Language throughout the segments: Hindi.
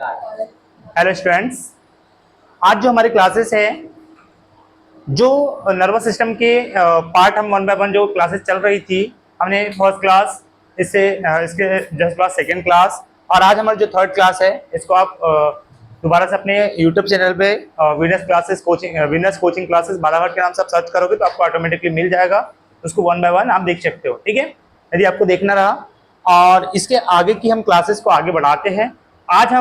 हेलो स्टूडेंट्स, आज जो हमारी क्लासेस है, जो नर्वस सिस्टम के पार्ट हम वन बाय वन जो क्लासेस चल रही थी, हमने फर्स्ट क्लास इसके जस्ट बाद सेकेंड क्लास और आज हमारी जो थर्ड क्लास है इसको आप दोबारा से अपने यूट्यूब चैनल पे विनर्स कोचिंग क्लासेस बालाघाट के नाम से आप सर्च करोगे तो आपको ऑटोमेटिकली मिल जाएगा। उसको वन बाय वन आप देख सकते हो, ठीक है, यदि आपको देखना रहा। और इसके आगे की हम क्लासेस को आगे बढ़ाते हैं। आज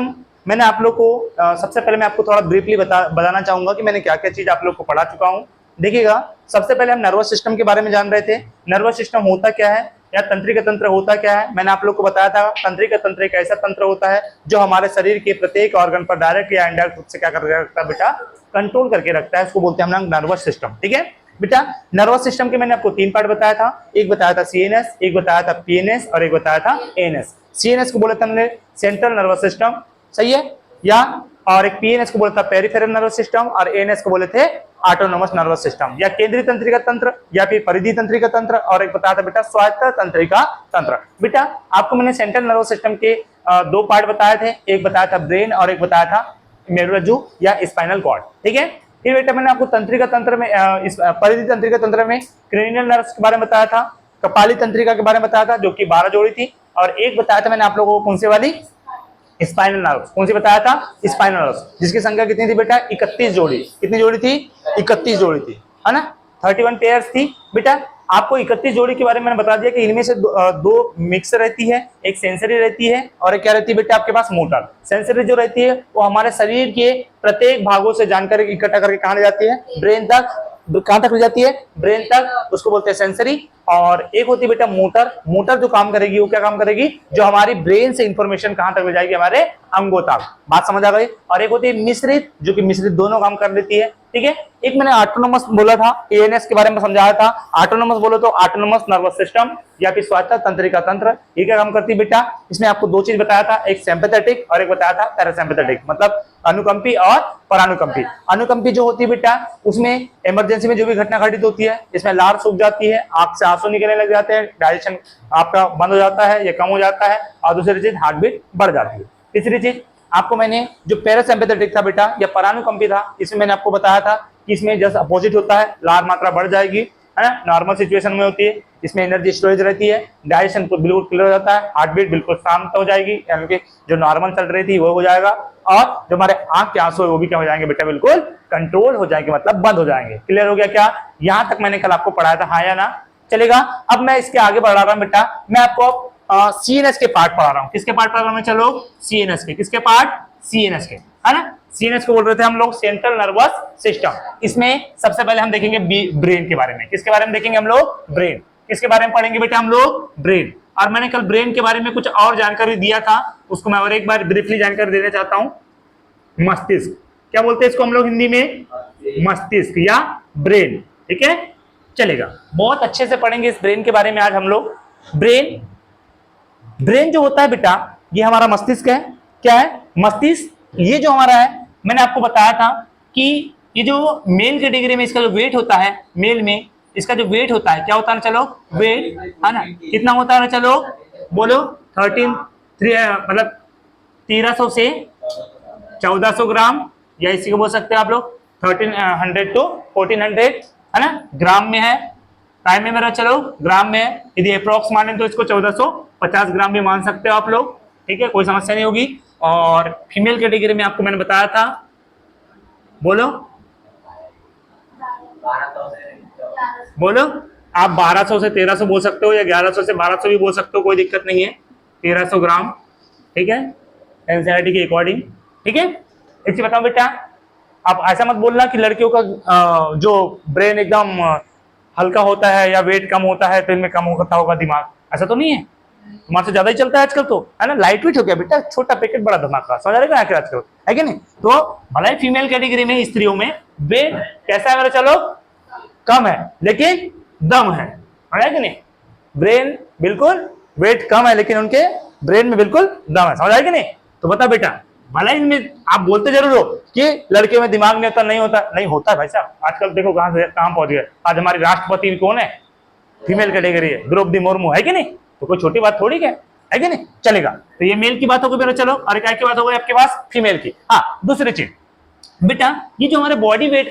मैंने आप लोग को सबसे पहले मैं आपको थोड़ा ब्रीफली बताना चाहूंगा कि मैंने क्या क्या चीज आप लोग को पढ़ा चुका हूं। देखिएगा, सबसे पहले हम नर्वस सिस्टम के बारे में जान रहे थे। नर्वस सिस्टम होता क्या है या तंत्रिका तंत्र होता क्या है, मैंने आप लोग को बताया था। तंत्रिका तंत्र एक ऐसा तंत्र होता है जो हमारे शरीर के प्रत्येक ऑर्गन पर डायरेक्ट या इनडायरेक्ट रूप से क्या करके रखता है बेटा, कंट्रोल करके रखता है। उसको बोलते हैं हम नर्वस सिस्टम, ठीक है बेटा। नर्वस सिस्टम के मैंने आपको तीन पार्ट बताया था। एक बताया था सीएनएस, एक बताया था पीएनएस और एक बताया था एएनएस। सीएनएस को बोला था हमने सेंट्रल नर्वस सिस्टम, सही है या, और एक पीएनएस को बोला था पेरिफेरल नर्वस सिस्टम और एएनएस को बोले थे ऑटोनोमस नर्वस सिस्टम या केंद्रीय तंत्रिका तंत्र या फिर परिधि तंत्रिका तंत्र, और एक बताया था बेटा स्वायत्त तंत्रिका तंत्र। बेटा आपको मैंने सेंट्रल नर्वस सिस्टम के दो पार्ट बताए थे, एक बताया था ब्रेन और एक बताया था मेरुरज्जु या स्पाइनल कॉर्ड, ठीक है। फिर बेटा मैंने आपको तंत्रिका तंत्र में परिधि तंत्रिका तंत्र में क्रेनियल नर्व्स के बारे में बताया था, कपाली तंत्रिका के बारे में बताया था जो कि 12 जोड़ी थी, और एक बताया था मैंने आप लोगों को कौन से वाली, स्पाइनल नर्व। कौन सी बताया था, स्पाइनल नर्व, जिसकी संख्या कितनी थी बेटा, 31 जोड़ी। कितनी जोड़ी थी, 31 जोड़ी थी, है ना, 31 पेयर्स थी बेटा। आपको 31 जोड़ी के बारे में मैंने बता दिया कि इनमें से दो मिक्स रहती है, एक सेंसरी रहती है और एक क्या रहती है बेटा आपके पास, मोटर। सेंसरी जो रहती है वो हमारे शरीर के प्रत्येक भागों से जानकारी इकट्ठा करके कहां ले जाती है, ब्रेन तक। कहां तक ले जाती है, ब्रेन तक, उसको बोलते हैं सेंसरी। और एक होती है बेटा मोटर। मोटर जो काम करेगी वो क्या काम करेगी, जो हमारी ब्रेन से इंफॉर्मेशन कहां तक ले जाएगी, हमारे अंगों तक। बात समझ आ गई। और एक होती है मिश्रित, जो कि मिश्रित दोनों काम कर लेती है, ठीक है। एक मैंने ऑटोनोमस बोला था, एएनएस के बारे में समझाया था। ऑटोनोमस बोलो तो ऑटोनोमस नर्वस सिस्टम या फिर स्वायत्त तंत्रिका तंत्र, ये क्या काम करती है बेटा, इसमें आपको दो चीज बताया था, एक सिंपैथेटिक और एक बताया था पैरासिम्पैथेटिक, मतलब अनुकंपी और परानुकंपी। अनुकंपी जो होती है बेटा, उसमें इमरजेंसी में जो भी घटना घटित होती है, इसमें लार सूख जाती है, आंख से आंसू निकलने लग जाते हैं, डायजेशन आपका बंद हो जाता है या कम हो जाता है, और दूसरी चीज हार्ट बीट बढ़ जाती है। तीसरी चीज आपको मैंने जो पैरासिम्पैथेटिक था बेटा या परानुकंपी था, इसमें मैंने आपको बताया था कि इसमें जस्ट अपोजिट होता है, लार मात्रा बढ़ जाएगी, है ना, नॉर्मल सिचुएशन में होती है, इसमें एनर्जी स्टोरेज रहती है, डायजेशन बिल्कुल क्लियर हो जाता है, हार्ट बीट बिल्कुल शांत हो जाएगी, यानी कि जो नॉर्मल चल रही थी वो हो जाएगा, और जो हमारे आंख के आंसू है वो भी क्या हो जाएंगे बेटा, बिल्कुल कंट्रोल हो जाएंगे, मतलब बंद हो जाएंगे। क्लियर हो गया क्या, यहां तक मैंने कल आपको पढ़ाया था, हाँ या ना, चलेगा। अब मैं इसके आगे बढ़ा रहा हूं बेटा, मैं आपको सीएनएस के पार्ट पढ़ा रहा हूं। किसके पार्ट पढ़ा रहा हूं, चलो सीएनएस के। किसके पार्ट, सीएनएस के, है ना। सीएनएस को बोल रहे थे हम लोग सेंट्रल नर्वस सिस्टम। इसमें सबसे पहले हम देखेंगे ब्रेन के बारे में। किसके बारे में देखेंगे हम लोग, ब्रेन। किसके बारे में पढ़ेंगे बेटा हम लोग, ब्रेन। और मैंने कल ब्रेन के बारे में कुछ और जानकारी दिया था, उसको मैं और एक बार ब्रीफली जानकारी देना चाहता हूं। मस्तिष्क, क्या बोलते हैं इसको हम लोग हिंदी में, मस्तिष्क या ब्रेन, ठीक है, चलेगा। बहुत अच्छे से पढ़ेंगे इस ब्रेन के बारे में आज हम लोग। ब्रेन, ब्रेन जो होता है बेटा, ये हमारा मस्तिष्क है। क्या है, मस्तिष्क। ये जो हमारा है, मैंने आपको बताया था कि ये जो मेल के डिग्री में इसका जो वेट होता है, मेल में इसका जो वेट होता है, क्या होता है, चलो वेट, है ना, कितना होता है, चलो बोलो 1300 से 1400 ग्राम, या इसी को बोल सकते हैं आप लोग 1300 to 1400, है ना, ग्राम में है। टाइम में मेरा चलो ग्राम में है, यदि अप्रोक्स माने तो इसको 1450 ग्राम भी मान सकते हो आप लोग, ठीक है, कोई समस्या नहीं होगी। और फीमेल कैटेगरी में आपको मैंने बताया था, बोलो बोलो, आप 1200 से 1300 बोल सकते हो या 1100 से 1200 भी बोल सकते हो, कोई दिक्कत नहीं है। 1300 ग्राम, ठीक है, एनसीईआरटी के अकॉर्डिंग, ठीक है। एक चीज बताओ बेटा, आप ऐसा मत बोलना कि लड़कियों का जो ब्रेन एकदम हल्का होता है या वेट कम होता है तो इनमें कम होता होगा दिमाग, ऐसा तो नहीं है। तुम्हारे से ज्यादा ही चलता है आजकल, तो है ना, लाइट वेट हो गया बेटा, छोटा पैकेट बड़ा धमाका, समझ रहे हैं आजकल, है कि नहीं। तो भले फीमेल कैटेगरी में, स्त्रियों में वेट कैसा है मेरा, चलो कम है लेकिन दम है कि नहीं। ब्रेन बिल्कुल वेट कम है लेकिन उनके ब्रेन में बिल्कुल दम है, समझ आया कि नहीं। तो बता बेटा, भले इनमें आप बोलते जरूर हो कि लड़के में दिमाग नहीं होता, नहीं होता, नहीं होता है भाई साहब। आजकल देखो कहां से कहां पहुंच गए। आज हमारी राष्ट्रपति कौन है, फीमेल कैटेगरी है, द्रौपदी मुर्मू, है कि नहीं। तो कोई छोटी बात थोड़ी है, है कि नहीं? चलेगा। तो ये मेल की बात हो गई मेरा, चलो। और क्या की बात हो गई आपके पास? फीमेल की। हाँ, दूसरी चीज बेटा, ये जो हमारे बॉडी वेट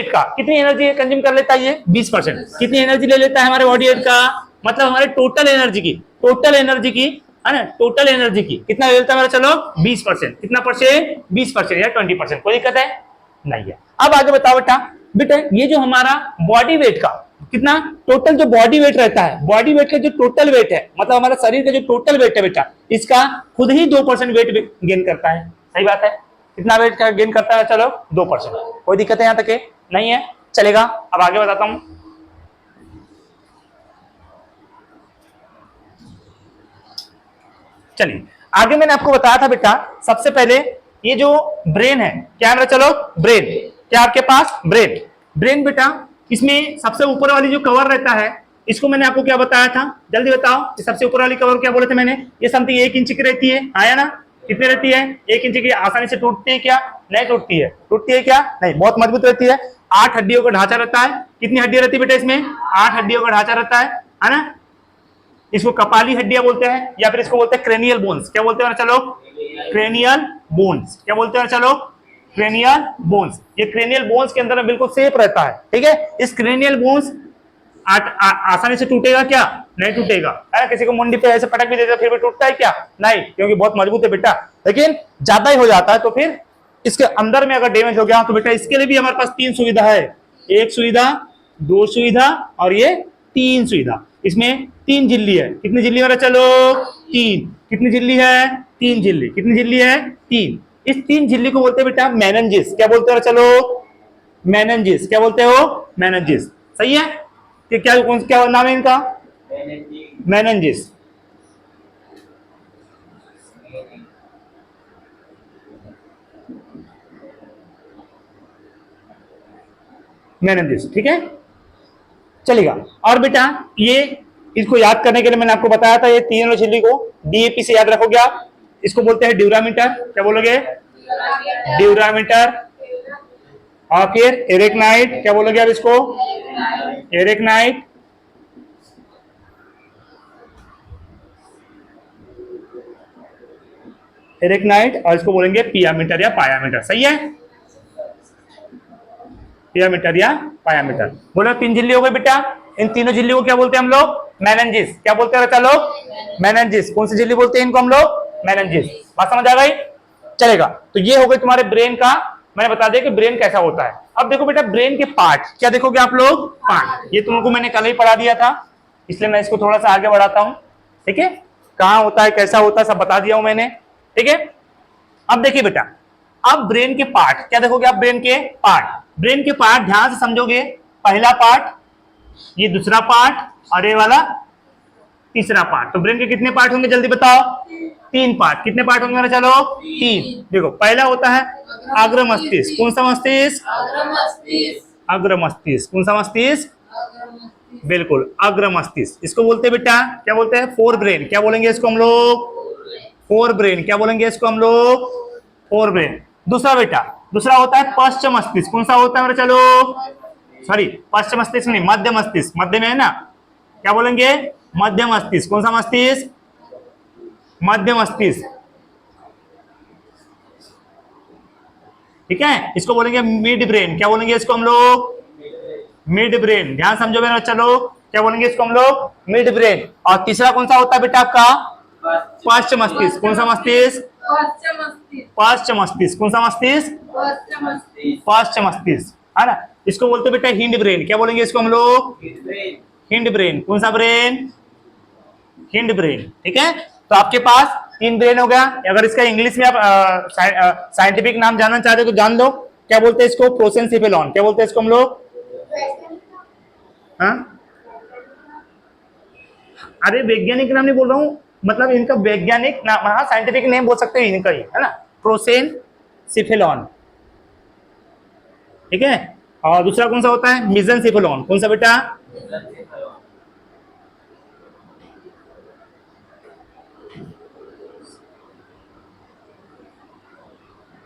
का कितनी एनर्जी कंज्यूम कर लेता है? ये 20%। कितनी एनर्जी ले लेता है हमारे बॉडी वेट का? मतलब हमारे टोटल एनर्जी की, है ना, टोटल एनर्जी की कितना ले लेता है हमारा? चलो 20%। कितना परसेंट? 20% या 20%। कोई दिक्कत है? नहीं है। अब आगे बताओ बेटा, ये जो हमारा बॉडी वेट का कितना टोटल जो बॉडी वेट रहता है, बॉडी वेट का जो टोटल वेट है, मतलब हमारा शरीर का जो टोटल वेट है बेटा, इसका खुद ही 2% वेट गेन करता है। सही बात है। कितना वेट का गेन करता है? चलो 2%। कोई दिक्कत है यहां तक? नहीं है, चलेगा। अब आगे बताता हूं। चलिए आगे मैंने आपको बताया था बेटा, सबसे पहले ये जो ब्रेन है, क्या है? चलो ब्रेन, क्या आपके पास? ब्रेन बेटा, इसमें सबसे ऊपर वाली जो कवर रहता है, इसको मैंने आपको क्या बताया था? जल्दी बताओ। ये सबसे ऊपर वाली कवर क्या बोले थे मैंने? ये समथिंग 1 इंच की रहती है, आया ना? कितनी रहती है? 1 इंच की। आसानी से टूटती है क्या? नहीं टूटती है। टूटती है क्या? नहीं, बहुत मजबूत रहती है। 8 हड्डियों का ढांचा रहता है। कितनी हड्डियां रहती है बेटा इसमें? 8 हड्डियों का ढांचा रहता है ना? इसको कपाली हड्डियां बोलते हैं, या फिर इसको बोलते हैं क्रेनियल बोन्स। क्या बोलते हैं? चलो क्रेनियल बोन्स। क्या बोलते हैं? चलो क्रेनियल बोन्स। ये क्रेनियल बोन्स के अंदर में बिल्कुल सेफ रहता है, ठीक है? इस क्रेनियल बोन्स आसानी से टूटेगा क्या? नहीं टूटेगा। है किसी को मुंडी पे ऐसे पटक भी देते फिर भी टूटता है क्या? नहीं, क्योंकि बहुत मजबूत है बेटा। लेकिन ज्यादा ही हो जाता है तो फिर इसके अंदर में अगर डैमेज हो गया तो बेटा इसके लिए भी हमारे पास 3 सुविधा है। 1 सुविधा, 2 सुविधा और ये 3 सुविधा। इसमें 3 झिल्ली है। कितनी झिल्ली है? चलो 3। कितनी झिल्ली है? 3 झिल्ली। कितनी झिल्ली है? 3। इस 3 झिल्ली को बोलते हैं बेटा मेनिंजेस। क्या बोलते हो? चलो मेनिंजेस। क्या बोलते हो? मेनिंजेस। सही है कि क्या नाम है इनका? मेनिंजेस। मेनिंजेस, ठीक है, चलेगा। और बेटा ये इसको याद करने के लिए मैंने आपको बताया था, ये तीनों झिल्ली को डीएपी से याद रखोगे आप। इसको बोलते हैं ड्यूरामीटर। क्या बोलोगे? ड्यूरामीटर। और फिर एरेक्नाइट। क्या बोलोगे आप इसको? एरेक्नाइट। एरेक्नाइट। और इसको बोलेंगे पियामीटर या पायामीटर। सही है, पियामीटर या पायामीटर। बोलो 3 झिल्ली हो गई बेटा। इन तीनों झिल्ली को क्या बोलते हैं हम लोग? मेनिंजेस। क्या बोलते हैं बच्चा लोग? मेनिंजेस। कौन सी झिल्ली बोलते हैं इनको हम लोग? मेनिंजेस। बात समझ आ गई? चलेगा। तो ये हो गई तुम्हारे ब्रेन का। मैंने बता दिया कि ब्रेन कैसा होता है। अब देखो बेटा ब्रेन के पार्ट क्या देखोगे आप लोग? पार्ट। ये तुमको मैंने कल ही पढ़ा दिया था, इसलिए मैं इसको थोड़ा सा आगे बढ़ाता हूं, ठीक है? कहां होता है, कैसा होता है, सब बता दिया हूं मैंने, ठीक है? अब देखिए बेटा, अब ब्रेन के पार्ट क्या देखोगे आप? ब्रेन के पार्ट। ब्रेन के पार्ट ध्यान से समझोगे। पहला पार्ट, ये दूसरा पार्ट और ये वाला तीसरा पार्ट। तो ब्रेन के कितने पार्ट होंगे जल्दी बताओ? 3 पार्ट। कितने पार्ट होंगे? चलो 3। देखो पहला होता है अग्र मस्तिष्क। कौन सा मस्तिष्क? अग्र मस्तिष्क। कौन सा मस्तिष्क? बिल्कुल अग्र मस्तिष्क। इसको बोलते हैं बेटा, क्या बोलते हैं? Fore brain. क्या बोलेंगे इसको हम लोग? Fore brain. क्या बोलेंगे इसको हम लोग? Fore brain. दूसरा बेटा, दूसरा होता है पश्च मस्तिष्क। कौन सा होता है? चलो सॉरी, पश्च मस्तिष्क नहीं, मध्य मस्तिष्क। मध्य में है ना? क्या बोलेंगे? मध्य मस्तिष्क। कौन सा मस्तिष्क? मध्य मस्तिष्क, ठीक है? इसको बोलेंगे मिड ब्रेन। क्या बोलेंगे इसको हम लोग? Mid brain. ध्यान समझो मेरे बच्चा लोग, क्या बोलेंगे इसको हम लोग? Mid brain. और तीसरा कौन सा होता है बेटा आपका? पाश्च मस्तिष्क। कौन सा मस्तिष्क? पाश्च मस्तिष्क। कौन सा मस्तिष्क? पाश्च मस्तिष्क, है ना? इसको बोलते हैं बेटा हिंड ब्रेन। क्या बोलेंगे इसको हम लोग? Hind brain. कौन सा ब्रेन? हिंड ब्रेन, ठीक है? तो आपके पास 3 ब्रेन हो गया। अगर इसका इंग्लिश में आप साइंटिफिक नाम जानना चाहते हो तो जान लो। क्या बोलते हैं इसको? प्रोसेनसिफेलॉन। क्या बोलते हैं इसको हम लोग? हाँ? अरे वैज्ञानिक नाम नहीं बोल रहा हूँ, मतलब इनका वैज्ञानिक नाम, हाँ साइंटिफिक नेम बोल सकते हो इनका ही, है ना? प्रोसेनसिफेलॉन, ठीक है? और दूसरा कौन सा होता है? मिजनसिफेलॉन। कौन सा बेटा?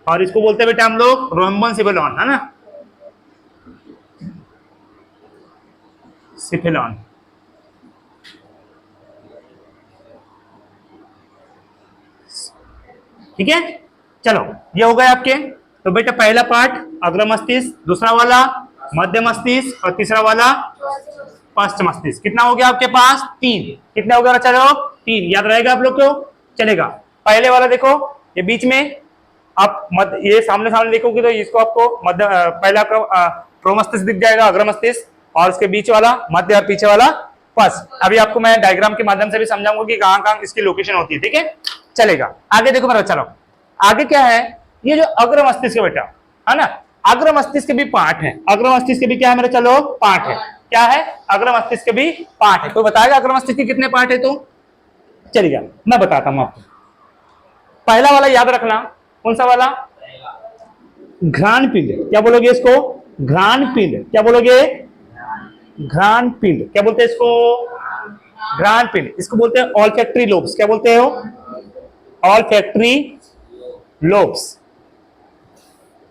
और इसको बोलते हैं बेटा हम लोग रोम्बनसिफेलॉन, है ना? सिफेलॉन। ठीक है, चलो ये हो गए आपके। तो बेटा पहला पार्ट अग्र मस्तिष्क, दूसरा वाला मध्य मस्तिष्क और तीसरा वाला पश्च मस्तिष्क। कितना हो गया आपके पास? 3। कितना हो गया बच्चा लोग? 3। याद रहेगा आप लोग को? चलेगा। पहले वाला देखो, ये बीच में आप ये सामने सामने देखोगे तो इसको आपको मध्य पहला प्रोमस्तिष्क दिख जाएगा, अग्र मस्तिष्क, और उसके बीच वाला मध्य और पीछे वाला पश्च। अभी आपको मैं डायग्राम के माध्यम से भी समझाऊंगा कि कहां कहां इसकी लोकेशन होती है। ठीक है, चलेगा। आगे देखो मेरा बच्चा लोग, आगे क्या है? ये जो अग्र मस्तिष्क बेटा है ना, अग्र मस्तिष्क के भी पार्ट है। अग्र मस्तिष्क के भी क्या है मेरे चलो? पार्ट है। क्या है? अग्र मस्तिष्क के भी पार्ट है। कोई बताएगा अग्र मस्तिष्क के कितने पार्ट है? तो चलिएगा मैं बताता हूं आपको। पहला वाला याद रखना, कौन सा वाला? घ्राण पिंड। क्या बोलोगे इसको? घ्राण पिंड। क्या बोलोगे? घ्राण पिंड। क्या बोलते हैं इसको? घ्राण पिंड। इसको बोलते हैं ऑल्फैक्टरी लोब्स। क्या बोलते हो? Olfactory lobes.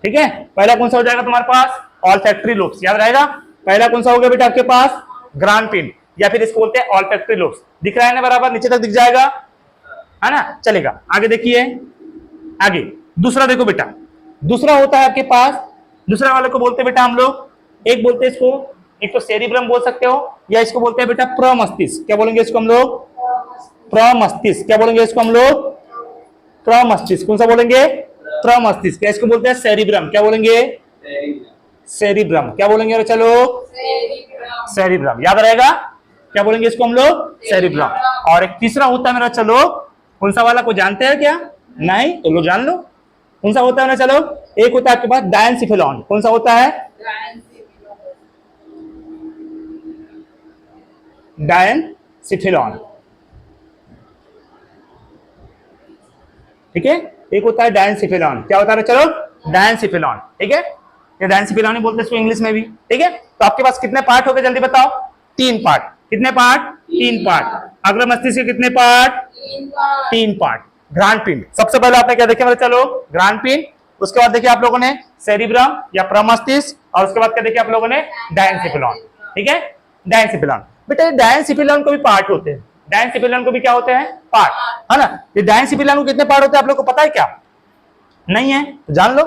ठीक है, पहला कौन सा हो जाएगा तुम्हारे पास? Olfactory lobes. याद रहेगा, पहला कौन सा हो गया बेटा आपके पास? घ्राण पिंड, या फिर इसको बोलते हैं ऑल्फैक्टरी लोब्स। दिख रहा है ना बराबर? नीचे तक दिख जाएगा, है ना? चलेगा। आगे देखिए, आगे दूसरा देखो बेटा, दूसरा होता है आपके पास, दूसरा वाले को बोलते हैं बेटा हम लोग, एक बोलते हैं इसको, एक तो सेरिब्रम बोल सकते हो, या इसको बोलते हैं बेटा प्रमस्तिष्क। क्या बोलेंगे इसको हम लोग? प्रमस्तिष्क। क्या बोलेंगे इसको हम लोग? प्रमस्तिष्क। कौन सा बोलेंगे? प्रमस्तिष्क। क्या इसको बोलते हैं? सेरिब्रम। क्या बोलेंगे? सेरिब्रम। क्या बोलेंगे चलो? सेरिब्रम। याद रहेगा, क्या बोलेंगे इसको हम लोग? सेरिब्रम। और एक तीसरा होता है मेरा चलो, कौन सा वाला को जानते हैं क्या? नहीं तो लो जान लो, कौन सा होता है ना चलो? एक होता है आपके पास डायनसिफिलॉन। कौन सा होता है? डायनसिफिलॉन। ठीक है, एक होता है डायनसिफिलॉन। क्या होता है चलो? डायनसिफिलॉन। ठीक है, ये डायनसिफिलॉन ही बोलते हैं इसको इंग्लिश में भी। ठीक है, तो आपके पास कितने पार्ट हो गए जल्दी बताओ? 3 पार्ट। कितने पार्ट? 3 पार्ट। अग्र मस्तिष्क के कितने पार्ट? 3 पार्ट। घ्राण पिंड, सबसे पहले आपने क्या देखे मेरे चलो? घ्राण पिंड। उसके बाद देखिए आप लोगों ने सेरिब्रम या प्रमस्तिष्क, और उसके बाद क्या देखिए आप लोगों ने? डायनसिफिलॉन। ठीक है, डायनसिफिलॉन। बेटा ये डायनसिफिलॉन को भी पार्ट होते हैं, डायनसिफिलॉन को भी क्या होते हैं? पार्ट, है ना? ये डायनसिफिलॉन को कितने पार्ट होते हैं आप लोग को पता है क्या? नहीं है तो जान लो,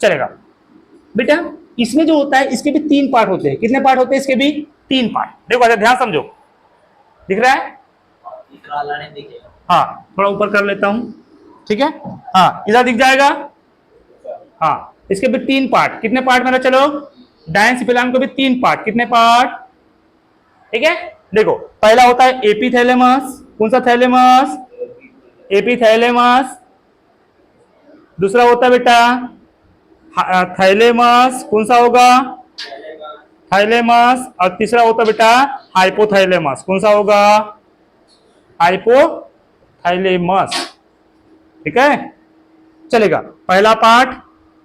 चलेगा। बेटा इसमें जो होता है इसके भी 3 पार्ट होते हैं। कितने पार्ट होते हैं इसके भी? 3 पार्ट। देखो अच्छा ध्यान समझो, दिख रहा है? हाँ, थोड़ा ऊपर कर लेता हूं। ठीक है, हाँ इधर दिख जाएगा। हाँ, इसके भी 3 पार्ट। कितने पार्ट मेरा चलो? डायनसिफिलॉन को भी 3 पार्ट। कितने पार्ट? ठीक है, देखो पहला होता है एपिथैलेमस। कौन सा थैलेमस? एपिथैलेमस। दूसरा होता है बेटा थाइलेमस। कौन सा होगा? थाइलेमस। और तीसरा होता है बेटा हाइपोथैलेमस। कौन सा होगा? हाइपोथैलेमस। ठीक है, चलेगा। पहला पार्ट,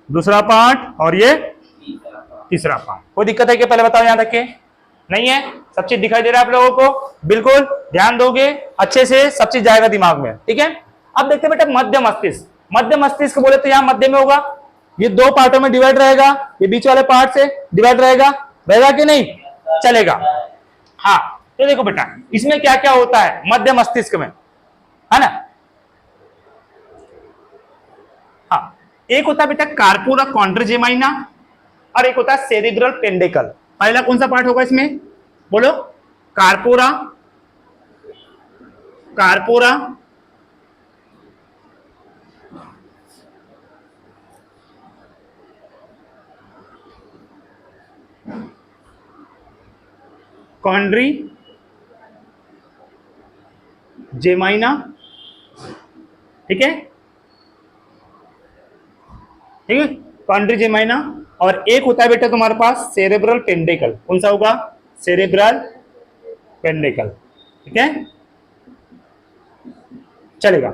दूसरा पार्ट और ये तीसरा पार्ट। कोई दिक्कत है क्या? पहले बताओ यहां तक के। नहीं है? सब चीज दिखाई दे रहा है आप लोगों को? बिल्कुल ध्यान दोगे अच्छे से, सब चीज जाएगा दिमाग में। ठीक है, अब देखते हैं बेटा मध्य मस्तिष्क। मध्य मस्तिष्क बोले तो यहाँ मध्य में होगा, ये 2 पार्टों में डिवाइड रहेगा, ये बीच वाले पार्ट से डिवाइड रहेगा, रहेगा कि नहीं? चलेगा। हाँ, तो देखो बेटा इसमें क्या क्या होता है मध्य मस्तिष्क में, है ना? हाँ, एक होता है बेटा कार्पोरा कॉन्ड्रोजेमाइना और एक होता है सेरिब्रल पेंडिकल। पहला कौन सा पार्ट होगा इसमें? बोलो। Corpora, corpora कॉन्ड्री जेमाइना। ठीक है, ठीक है, कॉन्ड्री जेमाइना। और एक होता है बेटा तुम्हारे पास सेरेब्रल पेंडिकल। कौन सा होगा? सेरेब्रल पेंडिकल। ठीक है, चलेगा।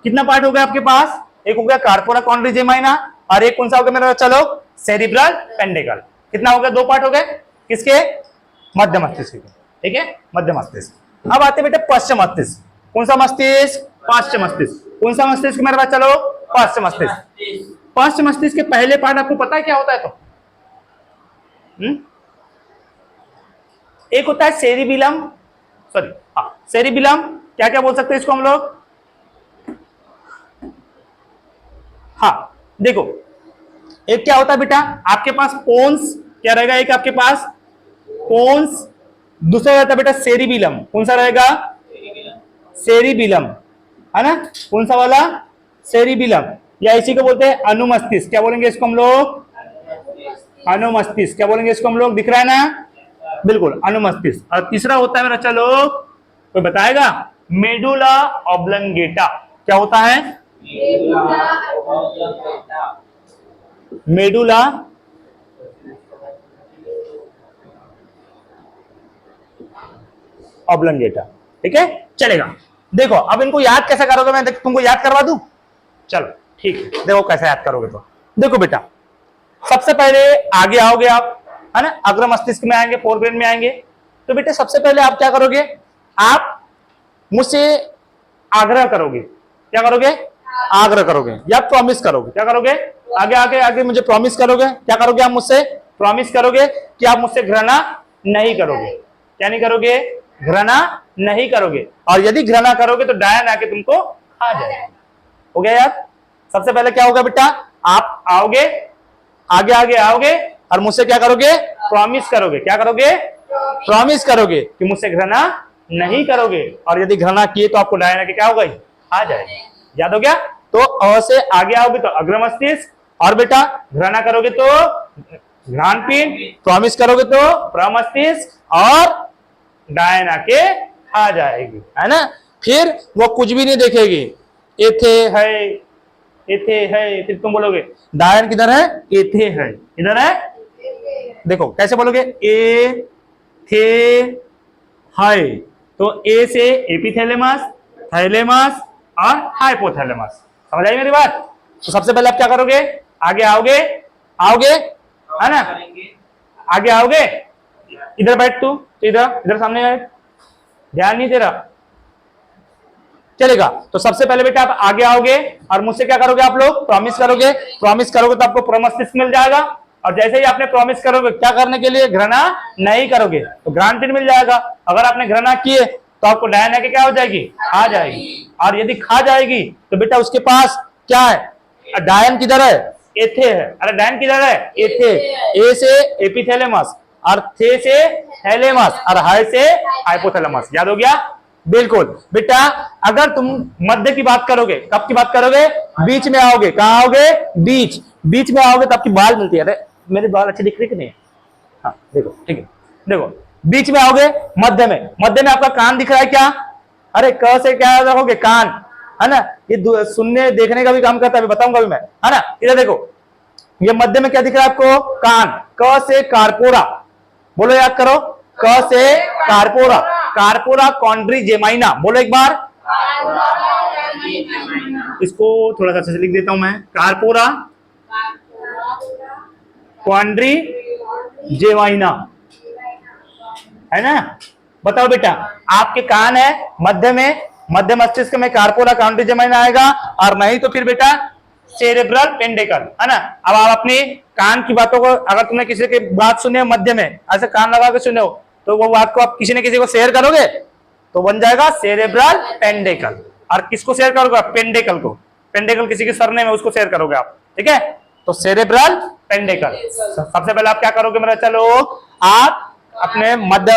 कितना पार्ट हो गया आपके पास? एक हो गया कार्पोरा कॉन्ड्री जेमाइना और एक कौन सा हो गया मेरा चलो? सेरिब्रल पेंडिकल। कितना हो गया? 2 पार्ट हो गए। किसके? मध्य मस्तिष्क के। ठीक है, मध्य मस्तिष्क। अब आते बेटे पश्चिम मस्तिष्क। कौन सा मस्तिष्क? पश्चिम मस्तिष्क। कौन सा मस्तिष्क मेरे पास चलो? पश्चिम मस्तिष्क। पश्चिम मस्तिष्क के पहले पार्ट आपको पता है क्या होता है? तो एक होता है सेरिबिलम, सॉरी हाँ सेरिबिलम। क्या क्या बोल सकते हैं इसको हम लोग? हाँ देखो, एक क्या होता है बेटा, आपके पास पोन्स क्या रहेगा, एक आपके पास पोन्स, दूसरा रहता है बेटा सेरिबिलम। कौन सा रहेगा, सेरिबिलम, है ना, कौन सा वाला, सेरिबिलम, या इसी को बोलते हैं अनुमस्तिष्क। क्या बोलेंगे इसको हम लोग, अनुमस्तिष्क। क्या बोलेंगे इसको हम लोग, दिख रहा है ना, बिल्कुल अनुमस्तिष्क। और तीसरा होता है मेरा, चलो कोई बताएगा, मेडुला ऑब्लंगेटा। क्या होता है, मेडुला ऑब्लंगेटा, ठीक है, चलेगा। देखो अब इनको याद कैसे करोगे, मैं तुमको याद करवा दूं, चलो ठीक है, देखो कैसे याद करोगे। तो देखो बेटा, सबसे पहले आगे आओगे आप, है ना, अग्र मस्तिष्क में आएंगे, फोरब्रेन में आएंगे। तो बेटे सबसे पहले आप क्या करोगे, आप मुझसे आग्रह करोगे। क्या करोगे, आग्रह करोगे या प्रॉमिस करोगे। क्या करोगे, आगे आगे आगे मुझे प्रॉमिस करोगे। क्या करोगे आप मुझसे, प्रॉमिस करोगे कि आप मुझसे घृणा नहीं करोगे। क्या नहीं करोगे, घृणा नहीं करोगे। और यदि घृणा करोगे तो डायन आके तुमको खा जाएगा। हो गया यार। सबसे पहले क्या होगा बेटा, आप आओगे, आगे आगे आओगे और मुझसे क्या करोगे, प्रॉमिस करोगे। क्या करोगे, प्रॉमिस करोगे कि मुझसे घृणा नहीं करोगे। और यदि घृणा किए तो आपको डायन आके क्या होगा, आ जाएगा। याद हो गया। तो अ से आगे आओगे तो अग्र मस्तिष्क, और बेटा घृणा करोगे तो घ्राणपिंड, प्रॉमिस करोगे तो प्रमस्तिष्क, और डायन आके आ जाएगी, है ना। फिर वो कुछ भी नहीं देखेगी, एथे है, एथे है, फिर तुम बोलोगे डायन किधर है, एथे है, इधर है। देखो कैसे बोलोगे, ए थे है, तो ए से एपिथैलेमस, थैलेमस और हाइपोथैलेमस। समझ आई मेरी बात। तो सबसे पहले आप क्या करोगे, आगे आओगे, आओगे, है ना, आगे आओगे, इधर बैठ तू, इधर इधर सामने बैठ, ध्यान नहीं तेरा, चलेगा। तो सबसे पहले बेटा आप आगे आओगे और मुझसे क्या करोगे, आप लोग प्रॉमिस करोगे। प्रॉमिस करोगे तो आपको प्रमस्तिष्क मिल जाएगा। और जैसे ही आपने प्रॉमिस करोगे क्या करने के लिए, घृणा नहीं करोगे, तो घ्राणपिंड मिल जाएगा। अगर आपने घृणा किए तो आपको डायन आके क्या हो जाएगी, आ जाएगी। और यदि खा जाएगी तो बेटा उसके पास क्या है, डायन किधर है, एथे है। अरे डायन किधर है, एथे। ए से एपिथैलेमस, और थे से थैलेमस, और हाई से हाइपोथैलेमस। याद हो गया, बिल्कुल। बेटा अगर तुम मध्य की बात करोगे, कब की बात करोगे, बीच में आओगे। कहां आओगे, बीच, बीच में आओगे तो आपकी बाल मिलती है। अरे मेरे बाल अच्छे दिख रहे कि नहीं, हाँ देखो, ठीक है, देखो बीच में आओगे, मध्य में, मध्य में आपका कान दिख रहा है क्या, अरे क से क्या रखोगे, कान, है ना, ये सुनने देखने का भी काम करता है, बताऊंगा भी मैं, है ना। इधर देखो, ये मध्य में क्या दिख रहा है आपको, कान। क से कारपोरा, बोलो याद करो, क से कारपोरा, कारपोरा कॉन्ड्रीजेमाइना, बोलो एक बार। इसको थोड़ा सा अच्छे से लिख देता हूं मैं, कारपोरा क्वाड्रीजेमाइना, है ना। बताओ बेटा, आपके कान है मध्य में, मध्य मस्तिष्क में कारपोरा क्वाड्रीजेमाइना आएगा, और नहीं तो फिर बेटा सेरेब्रल पेंडिकल, है ना। अब आप अपनी कान की बातों को, अगर तुमने किसी की बात सुने मध्य में, ऐसे कान लगा के सुने हो, तो वो बात को आप किसी ने किसी को शेयर करोगे तो बन जाएगा सेरेब्रल पेंडिकल। और किसको शेयर करोगे, पेंडिकल को, पेंडिकल किसी के सरने में, उसको शेयर करोगे आप, ठीक है। तो सेरेब्रल पेंडिकल। सबसे पहले आप क्या करोगे मेरा, चलो आप अपने मध्य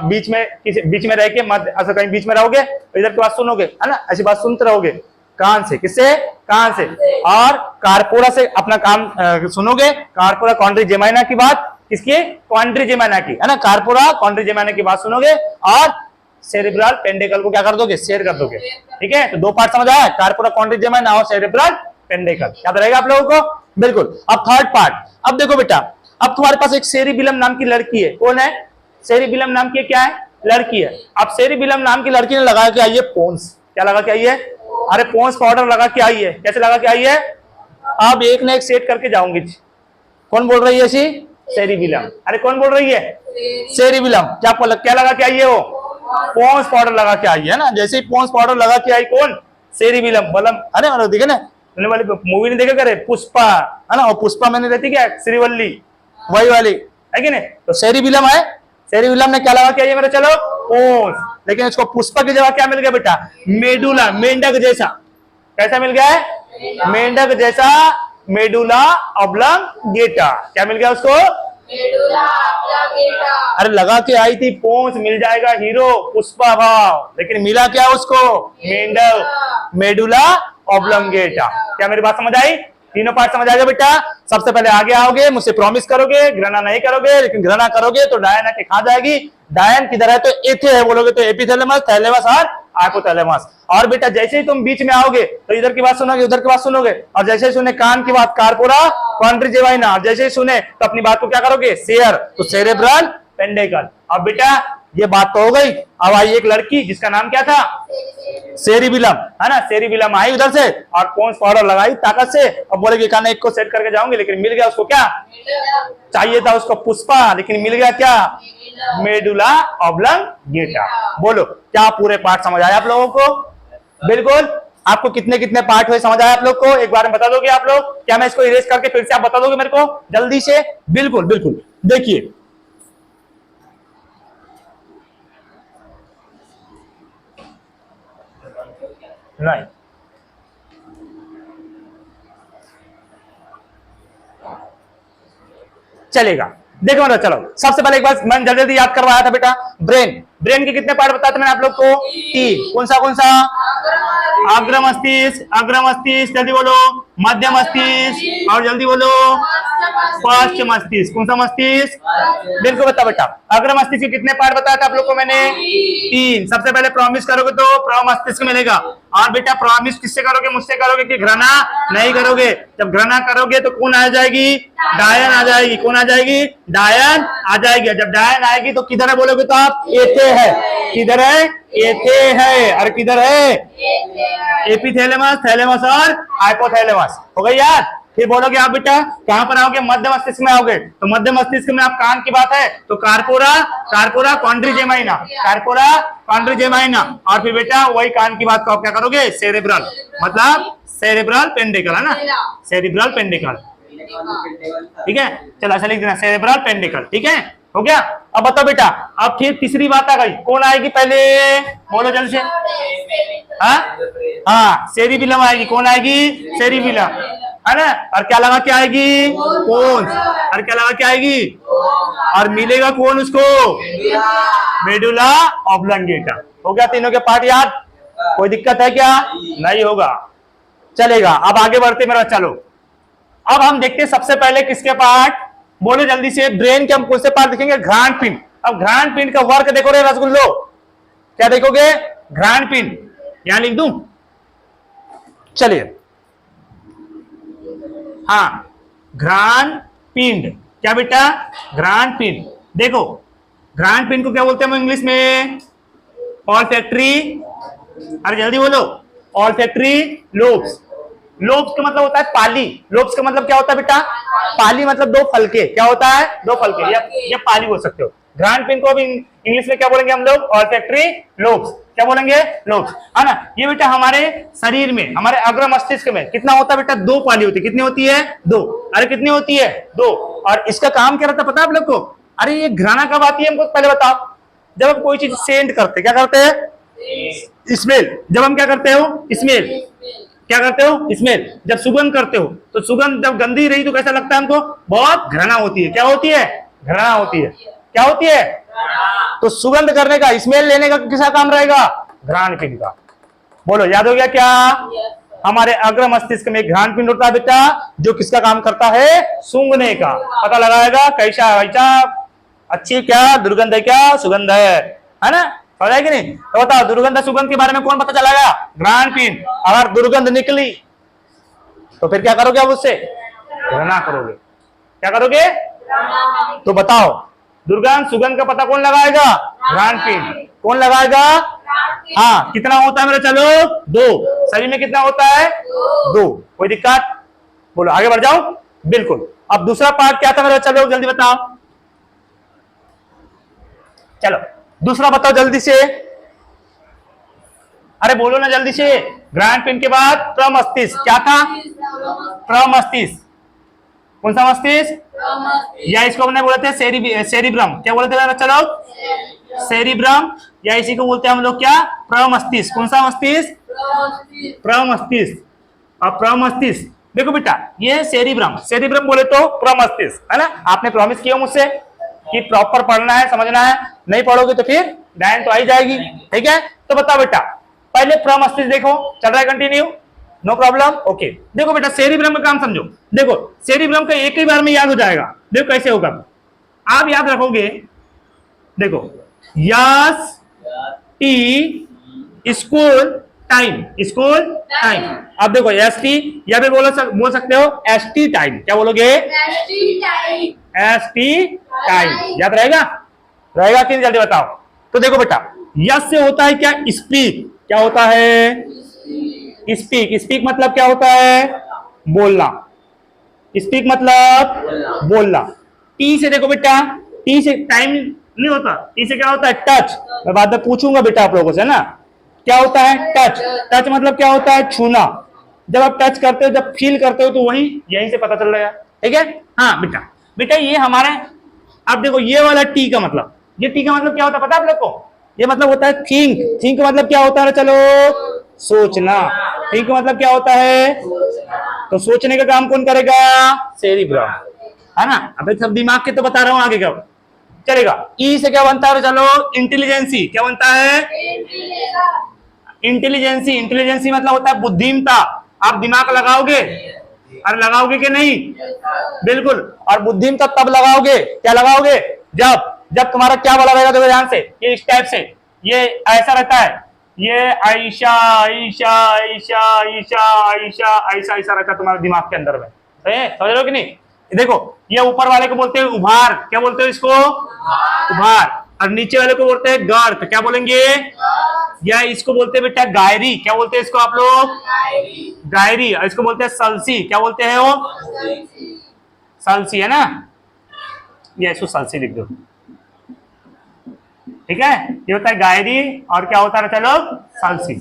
बीच में, किसी बीच में रह के मध्य, ऐसा कहीं बीच में रहोगे, इधर की बात सुनोगे, है ना, ऐसी बात सुनते रहोगे कान से। किससे, कान से। और कारपोरा से अपना काम सुनोगे, कारपोरा कॉन्ड्रीजेमाइना की बात, किसकी, कॉन्ड्रीजेमाइना की, है ना, कारपोरा कॉन्ड्रीजेमाइना की बात सुनोगे, और सेरेब्रल पेंडिकल को क्या कर दोगे, शेयर कर दोगे, ठीक है। तो दो पार्ट समझ आया, कारपोरा कॉन्ड्रीजेमाइना और सेरेब्रल पेंडिकल। याद रहेगा आप लोगों को, बिल्कुल। अब थर्ड पार्ट, अब देखो बेटा, अब तुम्हारे पास एक सेरिबिलम नाम की लड़की है। कौन है, सेरिबिलम नाम की क्या है, लड़की है। अब सेरिबिलम नाम की लड़की ने लगा के आई है पोन्स। क्या लगा के आई है, अरे पोन्स पाउडर लगा के आई है। कैसे लगा के आई है, अब एक ना एक सेट करके जाऊंगी। कौन बोल रही है ऐसी, सेरिबिलम। अरे कौन बोल रही है, सेरिबिलम। क्या लगा के आई है, वो पोन्स पाउडर लगा के आई है ना। जैसे ही पोन्स पाउडर लगा के आई, कौन, सेरिबिलम, बलम, अरे देखे ना, वाली मूवी नहीं देखा करे, पुष्पा, है ना, और पुष्पा मैंने रहती क्या, श्रीवल्ली, वही वाली है कि नहीं। तो सेरिबिलम है, सेरिबिलम ने क्या लगा के आई है मेरा, चलो पोन्स। लेकिन इसको पुष्पा की जगह क्या मिल गया बेटा, मेडुला, मेंढक जैसा, कैसा मिल गया है? मेंढक जैसा मेडुला ऑब्लंगेटा। क्या मिल गया उसको? Medulla oblongata. अरे लगा के आई थी पोंछ, मिल जाएगा हीरो पुष्पा भाव, लेकिन मिला क्या उसको? मेंढक, मेडुला ऑब्लंगेटा। क्या मेरी बात समझ आई? तीनों पार्ट समझ आएगा बेटा। सबसे पहले आगे आओगे, मुझसे प्रॉमिस करोगे, घृणा नहीं करोगे, लेकिन घृणा करोगे तो डायन आके खा जाएगी। डायन किधर है? तो एथे है, बोलोगे तो एपिथैलेमस, थैलेमस और हाइपोथैलेमस। और बेटा जैसे ही तुम बीच में आओगे तो इधर की बात सुनोगे, उधर की बात सुनोगे, और जैसे ही सुने कान की बात कार्पोरा क्वाड्रिजेमाइना, और जैसे ही सुने तो अपनी बात को क्या करोगे? शेयर, तो सेरेब्रल पेंडिकल। अब बेटा ये बात तो हो गई। अब आई एक लड़की जिसका नाम क्या था? सेरिबिलम, है ना। सेरिबिलम आई उधर से और पोंस पाउडर लगाई ताकत से। अब बोलेगी कान एक को सेट करके जाऊंगी, लेकिन मिल गया उसको क्या चाहिए था? उसको पुष्पा, लेकिन मिल गया क्या? Medulla oblongata. बोलो क्या पूरे पार्ट समझ आया आप लोगों को? बिल्कुल। आपको कितने कितने पार्ट हुए समझ आया आप लोग को? एक बार में बता दोगे आप लोग? क्या मैं इसको इरेज करके फिर से आप बता दोगे मेरे को जल्दी से? बिल्कुल बिल्कुल। देखिए नहीं, चलेगा। देखो मतलब चलो सबसे पहले एक बार मैंने जल्दी जल्दी याद करवाया था बेटा। ब्रेन, ब्रेन के कितने पार्ट बताते मैंने आप लोग को? 3। कौन सा कौन सा? अग्र मस्तिष्क, अग्र मस्तिष्क, जल्दी बोलो। मध्य मस्तिष्क, और जल्दी बोलो पश्च मस्तिष्क। कौन सा मस्तिष्क? बिल्कुल बता बेटा। अग्र मस्तिष्क के कितने पार्ट बताया था आप लोग को मैंने? 3। सबसे पहले प्रॉमिस करोगे तो प्र मस्तिष्क मिलेगा। और बेटा प्रॉमिस किससे करोगे? मुझसे करोगे कि घृणा नहीं करोगे। जब घृणा करोगे तो कौन आ जाएगी? डायन आ जाएगी। कौन आ जाएगी? डायन आ जाएगी। जब डायन आएगी तो किधर है बोलोगे तो आप? एथे है। किधर है? एथे है। और किधर है? एपिथैलेमस, थैलेमस और हाइपोथैलेमस। हो गई याद? फिर बोलोगे आप बेटा कहां पर आओगे? मध्य मस्तिष्क में आओगे। तो मध्य मस्तिष्क में आप कान की बात है तो कार्पोरा, कार्पोरा क्वाड्रिजेमाइना, कार्पोरा क्वाड्रिजेमाइना। और फिर बेटा वही कान की बात को आप क्या करोगे? सेरेब्रल, मतलब सेरेब्रल पेंडिकल, है ना। सेरेब्रल पेंडिकल, ठीक है। चलो ऐसा लिख देना, सेरेब्रल पेंडिकल। ठीक है, हो गया। अब बताओ बेटा, अब फिर तीसरी बात आ गई। कौन आएगी पहले? बोलो जल्दी से। हाँ सेरिबिलम आएगी। कौन आएगी? सेरिबिलम, है ना। और क्या लगा के आएगी? कौन। और क्या लगा के आएगी? और मिलेगा कौन उसको? Medulla oblongata. हो गया तीनों के पार्ट याद? कोई दिक्कत है क्या? नहीं होगा, चलेगा। अब आगे बढ़ते मेरा, चलो अब हम देखते हैं सबसे पहले किसके पार्ट। बोलो जल्दी से। ब्रेन के हम कौन से पार्ट देखेंगे? घ्राण पिंड। अब घ्राण पिंड का वर्क देखो रे रसगुल्लो, क्या देखोगे? घ्राण पिंड। यहां लिख दूं? चलिए, हाँ घ्राण पिंड। क्या बेटा? घ्राण पिंड। देखो घ्राण पिंड को क्या बोलते हैं हम इंग्लिश में? ऑल्फैक्टरी, अरे जल्दी बोलो, ऑल्फैक्टरी लोब्स। लोब्स का मतलब होता है पाली। लोब्स का मतलब क्या होता है बेटा? पाली, मतलब दो फलके। क्या होता है? दो फलके, या पाली बोल सकते हो। घ्राण पिंड को भी इंग्लिश में क्या बोलेंगे हम लोग? Olfactory lobes. क्या बोलेंगे? लोब्स, है ना। ये बेटा हमारे शरीर में, हमारे अग्र मस्तिष्क में कितना होता है बेटा? 2 पाली होती है। कितनी होती है? 2। अरे कितनी होती है? 2। और इसका काम क्या रहता है पता है आप लोग को? अरे ये घृणा कब आती है हमको पहले बताओ? जब हम कोई चीज सेंड करते, क्या करते हैं? स्मेल। जब हम क्या करते हो? स्मेल। क्या करते हो? स्मेल। जब सुगंध करते हो तो सुगंध जब गंदी रही तो कैसा लगता है हमको? बहुत घृणा होती है। क्या होती है? घृणा होती है। क्या होती है? तो सुगंध करने का, स्मेल लेने का किसका काम रहेगा? घ्राण पिंड का। बोलो याद हो गया क्या? हमारे अग्र मस्तिष्क में घ्राण पिंड होता है बेटा, जो किसका काम करता है? सूंघने का। पता लगाएगा कैसा वैसा, अच्छी क्या दुर्गंध है, क्या सुगंध है ना। समझ आया कि नहीं? तो बताओ दुर्गंध सुगंध के बारे में कौन पता चलाएगा? घ्राण पिंड। अगर दुर्गंध निकली तो फिर क्या करोगे? अब उससे घृणा करोगे। क्या करोगे? तो बताओ दुर्गंध सुगंध का पता कौन लगाएगा? घ्राण पिंड। कौन लगाएगा? हाँ कितना होता है मेरा? चलो 2। शरीर में कितना होता है? 2। कोई दिक्कत? बोलो आगे बढ़ जाओ। बिल्कुल। अब दूसरा पार्ट क्या था मेरा? चलो जल्दी बताओ। चलो दूसरा बताओ जल्दी से। अरे बोलो ना जल्दी से। घ्राण पिंड के बाद प्रमस्तिष्क। क्या था? प्रमस्तिष्क। कौन सा मस्तिष्क? या इसको हमने बोले थे सेरिब्रम। क्या बोले थे चलो? सेरिब्रम, या इसी को बोलते हैं हम लोग क्या? प्रमस्तिष्क। कौन सा मस्तिष्क? प्रमस्तिष्क। और प्रमस्तिष्क, देखो बेटा ये सेरिब्रम, सेरिब्रम बोले तो प्रमस्तिष्क है ना। आपने प्रॉमिस किया मुझसे कि प्रॉपर पढ़ना है, समझना है, नहीं पढ़ोगे तो फिर डायन तो आ ही जाएगी, ठीक है। तो बताओ बेटा पहले प्रमस्तिष्क देखो, चल रहा है कंटिन्यू, नो प्रॉब्लम, ओके। देखो बेटा सेरिब्रम का काम समझो, देखो सेरिब्रम का एक ही बार में याद हो जाएगा। देखो कैसे होगा, आप याद रखोगे, देखो yes T school time, school time. अब देखो एस टी या फिर बोल सकते हो एस टी टाइम, क्या बोलोगे, एस टी टाइम। याद रहेगा, रहेगा कि नहीं, जल्दी बताओ। तो देखो बेटा यस से होता है क्या, स्पीक, क्या होता है, स्पीक, स्पीक मतलब क्या होता है, बोलना, स्पीक मतलब बोलना। टी से देखो बेटा, टी से टाइम नहीं होता, टी से क्या होता है, टच। मैं बाद में पूछूंगा बेटा आप लोगों से ना, क्या होता है, टच। टच मतलब क्या होता है, छूना। जब आप टच करते हो, जब फील करते हो, तो वही यहीं से पता चल रहा है, ठीक है। हाँ बेटा, बेटा ये हमारे, अब देखो ये वाला टी का मतलब, ये टी का मतलब क्या होता है पता है आप लोग को, ये मतलब होता है थिंक। थिंक मतलब क्या होता है, चलो सोचना। थिंक मतलब क्या होता है, तो सोचने का काम कौन करेगा, सेरिब्रम, है ना। अब सब दिमाग के तो बता रहा हूं, आगे क्या चलेगा। ई से क्या बनता है, चलो इंटेलिजेंसी, क्या बनता है, इंटेलिजेंसी। इंटेलिजेंसी मतलब होता है बुद्धिमता। आप दिमाग लगाओगे, और लगाओगे कि नहीं, बिल्कुल। और बुद्धिमता तब लगाओगे, क्या लगाओगे, जब जब तुम्हारा क्या वाला रहेगा, देखो ध्यान से, ये इस टाइप से, ये ऐसा रहता है, ये ऐशा ऐशा ऐशा ऐशा ऐशा ऐसा ऐसा रहता है तुम्हारे दिमाग के अंदर में, समझ रहे हो कि नहीं। देखो ये ऊपर वाले को बोलते हैं उभार, क्या बोलते हो इसको, उभार। और नीचे वाले को बोलते हैं गर्त, क्या बोलेंगे, या इसको बोलते हैं बेटा गायरी, क्या बोलते हैं इसको आप लोग, गायरी। और इसको बोलते हैं सलसी, क्या बोलते हैं वो, सलसी, है ना। ये इसको सलसी लिख दो, ठीक है। ये होता है गायरी, और क्या होता है, चलो सलसी,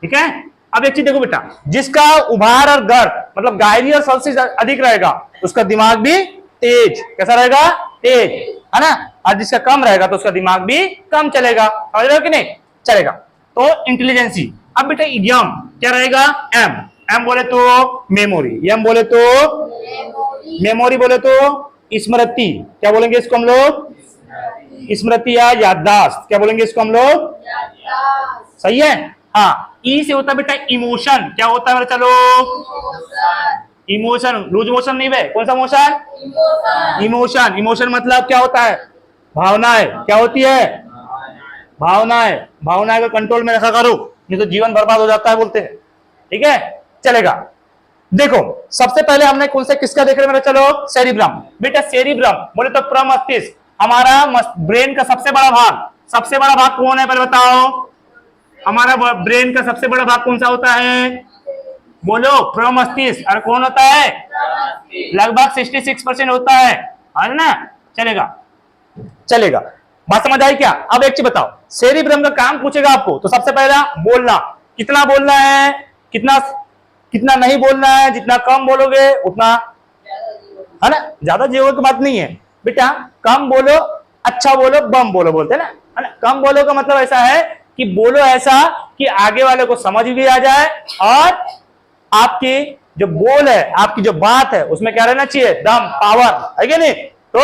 ठीक है। अब एक चीज देखो बेटा, जिसका उभार और गर्त मतलब गायरी और सलसी अधिक रहेगा, उसका दिमाग भी तेज, कैसा रहेगा, तेज, है ना। और जिसका कम रहेगा तो उसका दिमाग भी कम चलेगा, समझ रहे हो कि नहीं, चलेगा। तो इंटेलिजेंसी। अब बेटा यम क्या रहेगा, एम, एम बोले तो मेमोरी, एम बोले तो मेमोरी, बोले तो स्मृति, क्या बोलेंगे इसको हम लोग, स्मृति या याददाश्त, क्या बोलेंगे इसको हम लोग, सही है। हाँ ई से होता है बेटा इमोशन, क्या होता है, चलो इमोशन, लूज मोशन नहीं बे, कौन सा मोशन, इमोशन। इमोशन मतलब क्या होता है, भावनाएं, क्या होती है, भावनाएं। भावनाएं को कंट्रोल में रखा करो, नहीं तो जीवन बर्बाद हो जाता है, बोलते हैं, ठीक है, चलेगा। देखो सबसे पहले हमने कौन से किसका देख रहे हैं, चलो सेरिब्रम। बेटा सेरिब्रम बोले तो प्रमस्तिष्क, हमारा ब्रेन का सबसे बड़ा भाग, सबसे बड़ा भाग कौन है पहले बताओ, हमारा ब्रेन का सबसे बड़ा भाग कौन सा होता है, बोलो प्रमस्तिष्क। और कौन होता है, लगभग 66% होता है ना, चलेगा, चलेगा। बात समझ आई क्या। अब एक चीज बताओ, सेरिब्रम का काम पूछेगा आपको, तो सबसे पहला बोलना, कितना बोलना है, कितना कितना नहीं बोलना है, जितना कम बोलोगे उतना, है ना, ज्यादा जीवन की बात नहीं है बेटा, कम बोलो, अच्छा बोलो, बम बोलो, बोलते हैं ना, है ना। कम बोलो का मतलब ऐसा है कि बोलो ऐसा कि आगे वाले को समझ भी आ जाए, और आपकी जो बोल है, आपकी जो बात है, उसमें क्या रहना चाहिए, दम, पावर, है कि नहीं। तो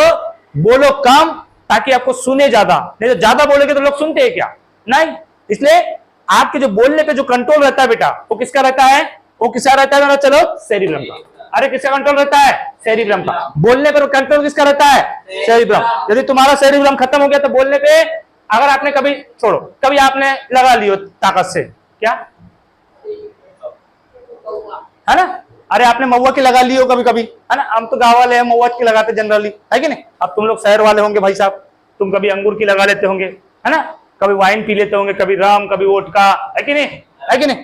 बोलो कम ताकि आपको सुने ज्यादा, नहीं तो ज्यादा बोलोगे तो लोग सुनते हैं क्या, नहीं। इसलिए आपके जो बोलने पे जो कंट्रोल रहता है बेटा, वो किसका रहता है, वो किसका रहता है, चलो सेरिब्रम का। अरे किसका कंट्रोल रहता है, सेरिब्रम का। बोलने पर कंट्रोल किसका रहता है, सेरिब्रम। यदि तुम्हारा सेरिब्रम खत्म हो गया तो बोलने पे, अगर आपने कभी, छोड़ो, कभी आपने लगा लियो ताकत से, क्या है ना, अरे आपने महुआ की लगा लियो कभी कभी, है ना। हम तो गाँव वाले हैं, महुआ की लगाते जनरली, है कि नहीं। अब तुम लोग शहर वाले होंगे भाई साहब, तुम कभी अंगूर की लगा लेते होंगे, है ना, कभी वाइन पी लेते होंगे, कभी रम, कभी वोडका, है कि नहीं, है कि नहीं।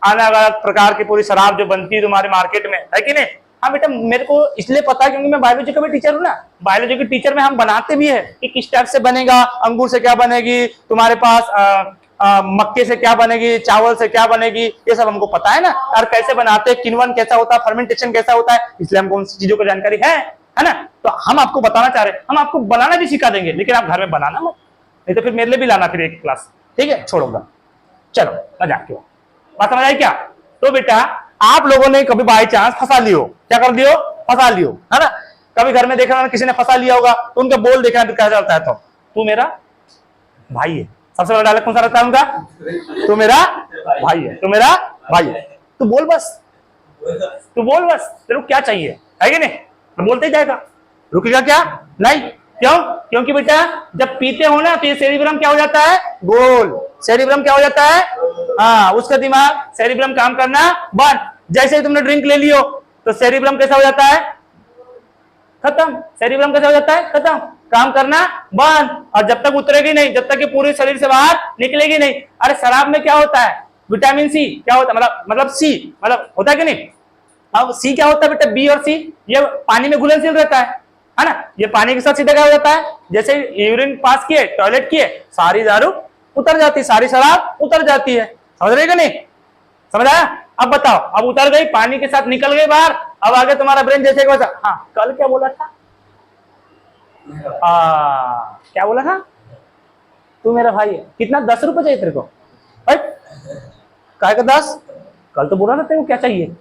अलग अलग प्रकार की पूरी शराब जो बनती है तुम्हारे मार्केट में, है कि नहीं। हाँ बेटा मेरे को इसलिए पता है क्योंकि मैं बायोलॉजी का भी टीचर हूँ ना। बायोलॉजी के टीचर में हम बनाते भी है कि किस टाइप से बनेगा, अंगूर से क्या बनेगी तुम्हारे पास, मक्के से क्या बनेगी, चावल से क्या बनेगी, ये सब हमको पता है ना। और कैसे बनाते हैं, किण्वन कैसा होता है, फर्मेंटेशन कैसा होता है, इसलिए हमको उन चीजों की जानकारी है ना। तो हम आपको बताना चाह रहे हैं, हम आपको बनाना भी सिखा देंगे, लेकिन आप घर में बनाना मत, नहीं तो फिर मेरे लिए भी लाना फिर एक क्लास, ठीक है, छोड़ूंगा। चलो मजाक की बात समझ आई क्या। तो बेटा आप लोगों ने कभी बाई चांस फंसा लियो, क्या कर दियो, फंसा लियो, है ना। कभी घर में देखा किसी ने फंसा लिया होगा तो उनका बोल देखना क्या चलता है, तो तू मेरा भाई है। सबसे बड़ा डायलॉग कौन सा रहता है उनका, तू मेरा भाई है, तू मेरा भाई है। तू बोल बस, तू बोल बस, तेरे को क्या चाहिए, है कि नहीं, तो बोलते ही जाएगा, रुकेगा क्या नहीं। क्यों, क्योंकि बेटा जब पीते हो ना तो ये सेरिब्रम क्या हो जाता है, गोल, सेरिब्रम क्या हो जाता है, हाँ उसका दिमाग सेरिब्रम काम करना बंद। जैसे ही तुमने ड्रिंक ले लियो तो सेरिब्रम कैसा हो जाता है, खत्म, सेरिब्रम कैसा हो जाता है, खत्म, काम करना बंद। और जब तक उतरेगी नहीं, जब तक कि पूरे शरीर से बाहर निकलेगी नहीं। अरे शराब में क्या होता है, विटामिन सी क्या होता है, मतलब सी मतलब होता है कि नहीं। अब सी क्या होता है बेटा, बी और सी ये पानी में घुलनशील रहता है ना। ये पानी के साथ सीधा क्या हो जाता है, जैसे यूरिन पास किए, टॉयलेट किए, सारी दारू उतर जाती है, सारी शराब उतर जाती है, समझ रहे कि नहीं, समझ आया। अब बताओ, अब उतर गई, पानी के साथ निकल गई बाहर, अब आगे तुम्हारा ब्रेन जैसे वैसा। हाँ कल क्या बोला था, क्या बोला था, तू मेरा भाई है, कितना, 10 रुपए चाहिए तेरे को, काय का 10, कल तो बोला था तेरे को क्या चाहिए,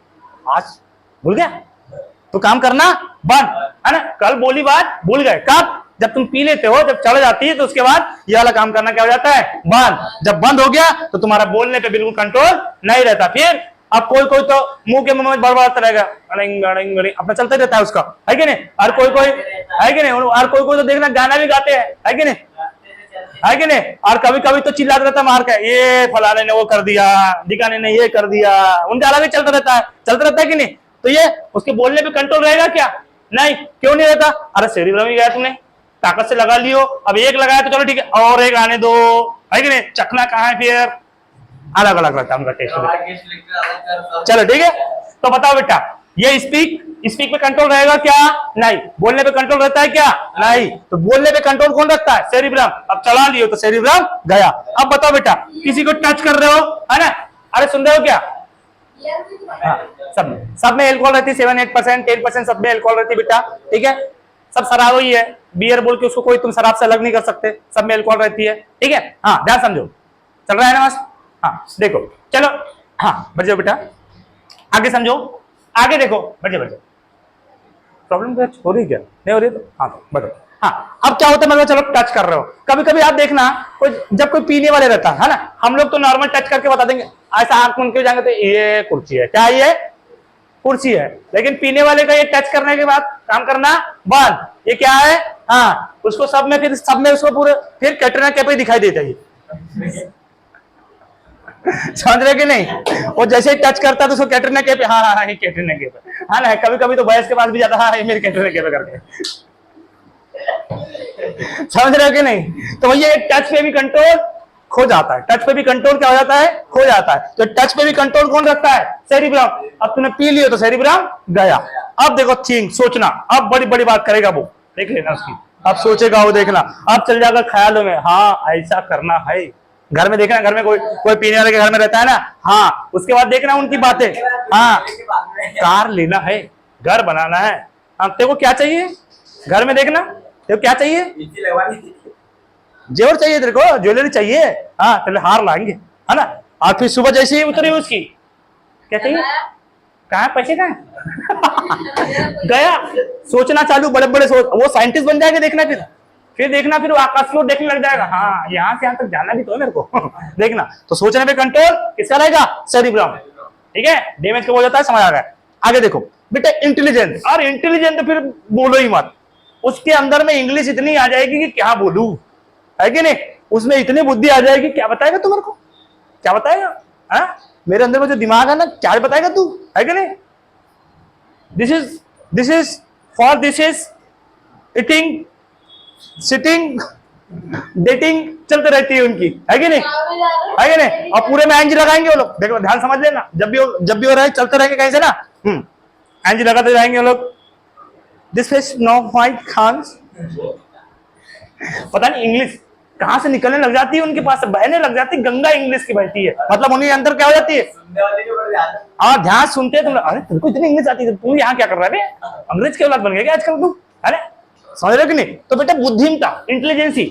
आज भूल गया, तो काम करना बंद, है ना। कल बोली बात भूल गए, कब, जब तुम पी लेते हो, जब चढ़ जाती है तो उसके बाद ये वाला काम करना क्या हो जाता है, बंद। जब बंद हो गया तो तुम्हारा बोलने पे बिल्कुल कंट्रोल नहीं रहता। फिर अब कोई कोई तो मुंह के मुंह में बड़बड़ाता रहेगा, अड़िंग अड़िंग अड़िंग अपना चलता रहता है उसका, है कि नहीं। और कोई कोई है कि नहीं, और कोई कोई तो देखना गाना भी गाते हैं, है कि नहीं, है कि नहीं। और कभी कभी तो चिल्लाता रहता मार के, ये फलाने ने वो कर दिया, दिखाने ने ये कर दिया, उनका अलग ही चलता रहता है कि नहीं। तो ये उसके बोलने पे कंट्रोल रहेगा क्या, नहीं, क्यों नहीं रहता। अरे सेरिब्रम ही गया तुमने, ताकत से लगा लियो, अब एक लगाया तो चलो ठीक है, और एक आने दो, है कि नहीं। चखना कहाँ है, फिर अलग अलग रहता है उनका टेस्ट। चलो ठीक है, तो बताओ बेटा, ये स्पीक पे कंट्रोल रहेगा क्या, नहीं। बोलने पे कंट्रोल रहता है क्या, नहीं। तो बोलने पे कंट्रोल कौन रखता है, सेरिब्रम। अब चला लियो तो सेरिब्रम गया। अब बताओ बेटा, किसी को टच कर रहे हो, है ना, अरे सुन रहे हो क्या, हाँ, सब में एल्कोहल रहती है, 7-8%, 10% सब में एल्कोहल रहती है बेटा, ठीक है। सब शराब ही है, बियर बोल के उसको कोई तुम शराब से अलग नहीं कर सकते, सब में एल्कोहल रहती है, ठीक है। हाँ ध्यान समझो, चल रहा है ना बस, हाँ देखो, चलो हाँ बढ़ जाओ बेटा, आगे समझो, आगे देखो, बढ़ जाओ। प्रॉब्लम क्या हो रही, क्या नहीं हो रही, तो हाँ बढ़ो। हाँ अब क्या होता है, मतलब चलो टच कर रहे हो, कभी कभी आप देखना जब कोई पीने वाले रहता है ना, हम लोग तो नॉर्मल टच करके बता देंगे, ऐसा आंख मूंद के जाएंगे तो ये कुर्सी है, क्या ये कुर्सी है। लेकिन पीने वाले का ये टच करने के बाद काम करना बंद, ये क्या है, हाँ उसको सब में उसको पूरे फिर कैटरीना कैफ ही दिखाई देता है, समझ रहे कि नहीं। वो जैसे ही टच करता है तो उसको कैटरीना कैफ, हाँ हाँ ये कैटरीना कैफ है, हाँ ना। कभी कभी तो भैंस के पास भी जाता, हाँ ये मेरी कैटरीना कैफ करके, समझ रहे हो कि नहीं। तो भैया टच पे भी कंट्रोल खो जाता है, टच पे भी कंट्रोल क्या हो जाता है, खो जाता है। तो टच पे भी कंट्रोल कौन रखता है, सेरिब्रम। अब तूने पी लियो तो सेरिब्रम गया। अब देखो थिंक, सोचना, अब बड़ी बड़ी बात करेगा वो, देख लेना उसकी, अब सोचेगा वो, देखना अब चल जाएगा ख्यालों में, हाँ ऐसा करना है। घर में देखना, घर में कोई पीने वाले के घर में रहता है ना, हाँ उसके बाद देखना उनकी बातें, हाँ कार लेना है, घर बनाना है, हाँ तेरे को क्या चाहिए, घर में देखना तेरे को क्या चाहिए, जेवर चाहिए तेरे को, ज्वेलरी चाहिए, हाँ तेरे हार लाएंगे, है ना। और फिर सुबह जैसे ही उतरी उसकी क्या चाहिए, कहाँ पैसे कहाँ गया, सोचना चालू, बड़े बड़े सोच, वो साइंटिस्ट बन जाएगा, देखना फिर देखना, फिर वो आकाश की ओर देखने लग जाएगा, हाँ यहाँ से यहाँ तक जाना भी तो है मेरे को देखना। तो सोचने पे कंट्रोल किसका रहेगा, सेरिब्रम, ठीक है। डैमेज कब हो जाता है, समझ आ गया। आगे देखो बेटा, इंटेलिजेंस, और इंटेलिजेंट तो फिर बोलो ही मत, उसके अंदर में इंग्लिश इतनी आ जाएगी कि क्या बोलूं, है कि नहीं। उसमें इतनी बुद्धि आ जाएगी, क्या बताएगा तू मेरे को, क्या बताएगा, हाँ मेरे अंदर में जो दिमाग है ना, क्या बताएगा तू, है कि नहीं। This is for this is eating, sitting, dating चलते रहती है उनकी, है कि नहीं, है कि नहीं। और पूरे में एंजी लगाएंगे वो लोग, देखो ध्यान समझ लेना, जब भी वो रहे चलते रहेंगे कहीं से ना, एंजी लगाते जाएंगे वो लोग। दिस इज नो व्हाइट खान्स, पता नहीं इंग्लिश कहां से निकलने लग जाती है उनके पास, बहने लग जाती है, गंगा इंग्लिश की बहती है, मतलब उन्हीं अंदर क्या हो जाती है, हाँ ध्यान सुनते हैं तुम, अरे तुमको इतनी इंग्लिश आती है, तुम यहाँ क्या कर रहे हैं, अंग्रेज के औलाद बन गए क्या आजकल तुम, अरे समझ रहे हो कि नहीं। तो बेटा बुद्धिमता, इंटेलिजेंसी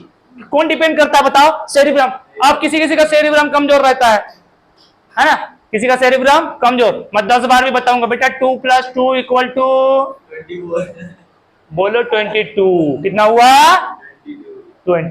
कौन डिपेंड करता है बताओ, सेरिब्रम। अब किसी किसी का सेरिब्रम कमजोर रहता है ना, किसी का सेरिब्रम कमजोर, मैं 10 बार भी बताऊंगा बेटा 2 + 2 = 24 बोलो 22, कितना हुआ 22।